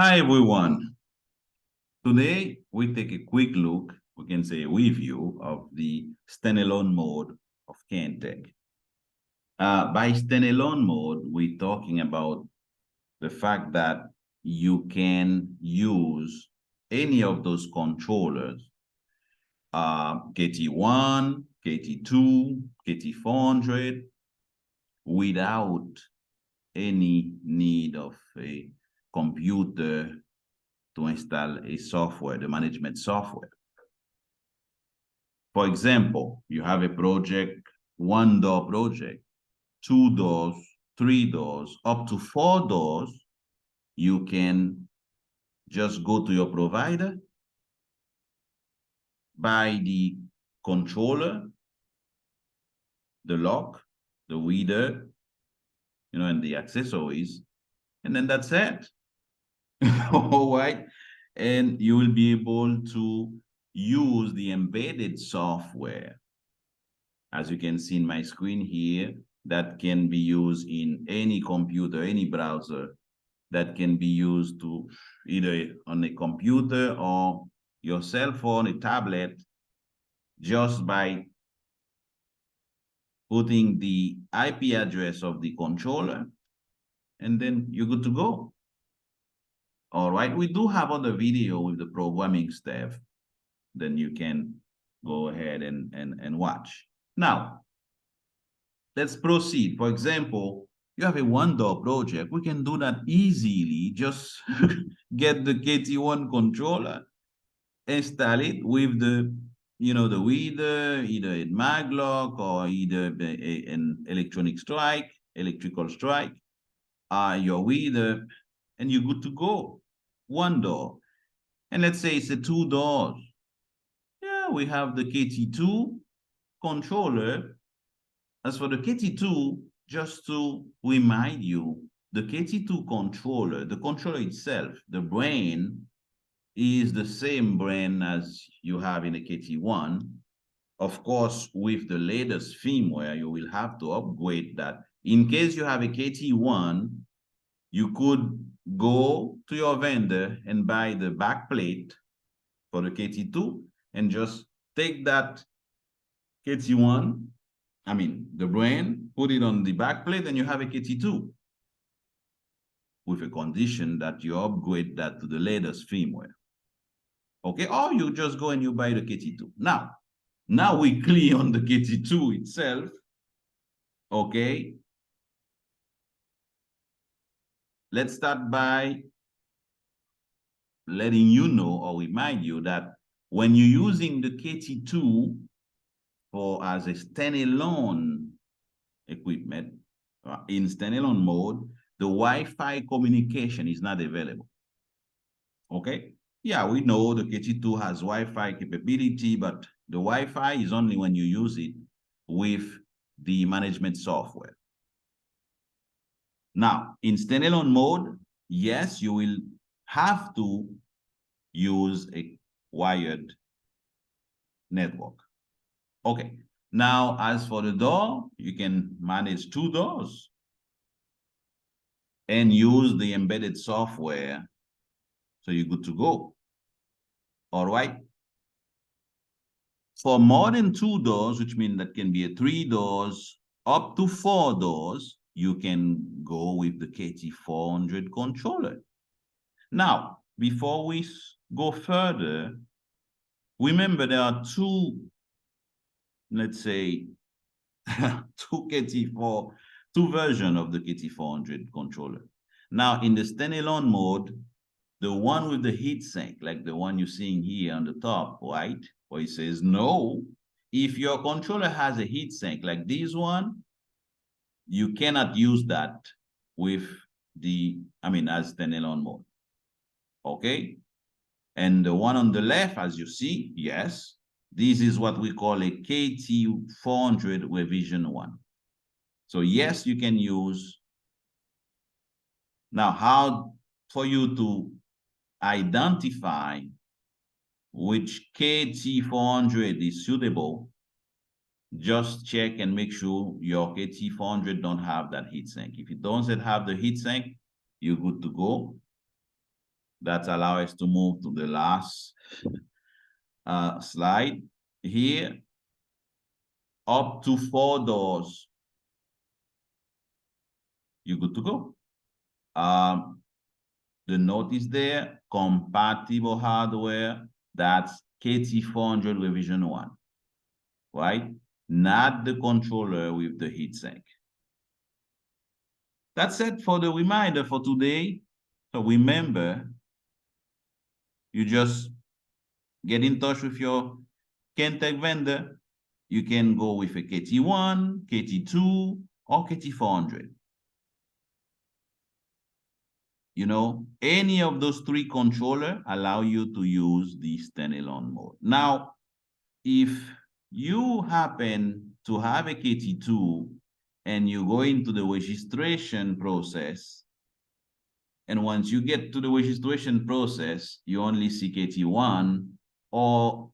Hi everyone. Today we take a quick look, we can say a review of the standalone mode of CanTech. By standalone mode, we're talking about the fact that you can use any of those controllers, KT1, KT2, KT400, without any need of a computer to install a software, the management software. For example, you have a project, one door project, 2 doors, 3 doors, up to 4 doors. You can just go to your provider, buy the controller, the lock, the reader, and the accessories, and then that's it. All right. And you will be able to use the embedded software, as you can see in my screen here, that can be used in any computer, any browser, that can be used to either on a computer or your cell phone, a tablet, just by putting the IP address of the controller, and then you're good to go. All right, we do have other video with the programming stuff, then you can go ahead and watch. Now, let's proceed. For example, you have a one-door project. We can do that easily. Just get the KT1 controller, install it with the, the reader, either a maglock or either an electrical strike, your reader, and you're good to go. One door. And let's say it's a 2 doors. Yeah, we have the KT2 controller. As for the KT2, just to remind you, the KT2 controller, the controller itself, the brain is the same brain as you have in the KT1. Of course, with the latest firmware, you will have to upgrade that. In case you have a KT1, you could go to your vendor and buy the backplate for the KT2 and just take that KT1, the brain, put it on the backplate, and you have a KT2 with a condition that you upgrade that to the latest firmware. Okay, or you just go and you buy the KT2. Now we clear on the KT2 itself. Okay, let's start by letting you know or remind you that when you're using the KT2 as a standalone equipment, in standalone mode, the Wi-Fi communication is not available. Okay? Yeah, we know the KT2 has Wi-Fi capability, but the Wi-Fi is only when you use it with the management software. Now, in standalone mode, yes, you will have to use a wired network. Okay. Now, as for the door, you can manage 2 doors and use the embedded software, so you're good to go. All right. For more than 2 doors, which means that can be a 3 doors, up to 4 doors, you can go with the KT400 controller. Now, before we go further, remember there are two, let's say, two versions of the KT400 controller. Now, in the standalone mode, the one with the heatsink, like the one you're seeing here on the top, right? Where it says no, if your controller has a heatsink like this one, you cannot use that with as standalone mode. Okay? And the one on the left, as you see, yes, this is what we call a KT400 revision 1. So yes, you can use. Now, how for you to identify which KT400 is suitable, just check and make sure your KT400 don't have that heatsink. If it doesn't have the heatsink, you're good to go. That allows us to move to the last slide. Here, up to 4 doors, you're good to go. The note is there, compatible hardware, that's KT400 revision 1, right? Not the controller with the heatsink. That's it for the reminder for today. So remember, you just get in touch with your Kentech vendor. You can go with a KT1, KT2, or KT400. You know, any of those 3 controllers allow you to use the standalone mode. Now, if you happen to have a KT2 and you go into the registration process, and once you get to the registration process, you only see KT1 or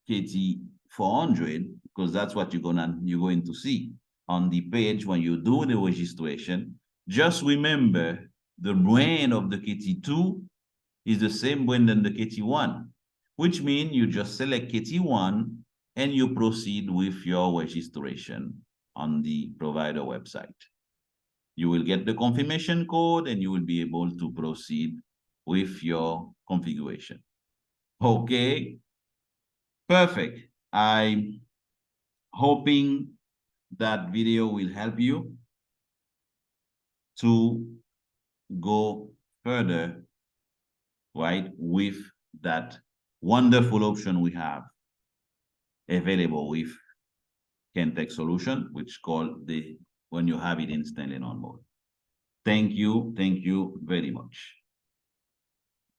KT400, because that's what you're going to see on the page when you do the registration. Just remember, the brand of the KT2 is the same brand than the KT1, which means you just select KT1 and you proceed with your registration on the provider website. You will get the confirmation code and you will be able to proceed with your configuration. Okay, perfect. I'm hoping that video will help you to go further, right, with that wonderful option we have available with Kentech solution, which called the when you have it in standalone mode. Thank you very much.